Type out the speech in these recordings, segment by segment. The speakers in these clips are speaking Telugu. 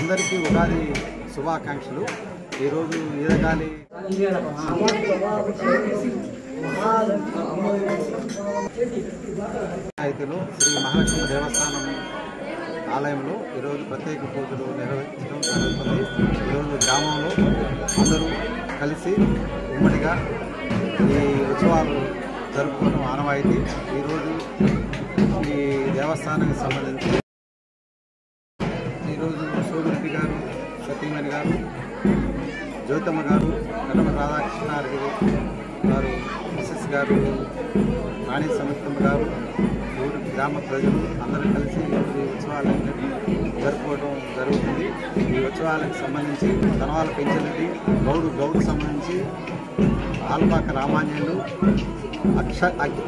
అందరికీ ఉగాది శుభాకాంక్షలు। ఈరోజు ఈదగాలి పంచాయతీలో శ్రీ మహాలక్ష్మి దేవస్థానం ఆలయంలో ఈరోజు ప్రత్యేక పూజలు నిర్వహించడం జరుగుతుంది। ఈరోజు గ్రామంలో అందరూ కలిసి ఉమ్మడిగా ఈ ఉత్సవాలు జరుపుకోవడం ఆనవాయితీ। ఈరోజు ఈ దేవస్థానానికి సంబంధించి ఈరోజు సోమిరెడ్డి గారు, సతీమణి గారు, జ్యోతమ్మ గారు, కడమ రాధాకృష్ణారెడ్డి గారు, మిసెస్ గారు, రాణి సమితమ్మ గారు, ఊరి గ్రామ ప్రజలు అందరూ కలిసి ఈ ఉత్సవాలను జరుపుకోవడం జరుగుతుంది। ఈ ఉత్సవాలకు సంబంధించి ధనవాల పెంచరెడ్డి గౌడుకు సంబంధించి ఆల్పాక రామాంజనులు,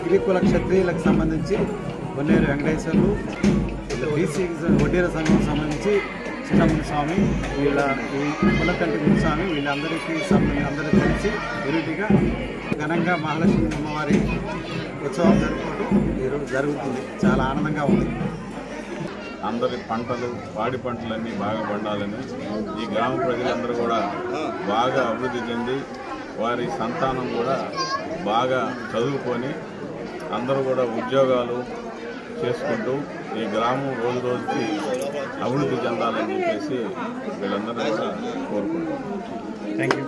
గిరికుల క్షత్రియులకు సంబంధించి కొన్నేరు వెంకటేశ్వర్లు, బీసీ వడ్డీర సంఘం సంబంధించి చిన్నముని స్వామి, వీళ్ళ ఈ కులకంటి మునిస్వామి, వీళ్ళందరికీ అందరూ కలిసి యూనిటీగా ఘనంగా మహాలక్ష్మి అమ్మవారి ఉత్సవం జరుపుకోవడం ఈరోజు జరుగుతుంది। చాలా ఆనందంగా ఉంది। అందరి పంటలు, పాడి పంటలన్నీ బాగా పండాలని, ఈ గ్రామ ప్రజలందరూ కూడా బాగా అభివృద్ధి చెంది వారి సంతానం కూడా బాగా చదువుకొని అందరూ కూడా ఉద్యోగాలు చేసుకుంటూ ఈ గ్రామం రోజు రోజుకి అభివృద్ధి చెందాలని చెప్పేసి వీళ్ళందరూ కూడా కోరుకుంటాం। Thank you.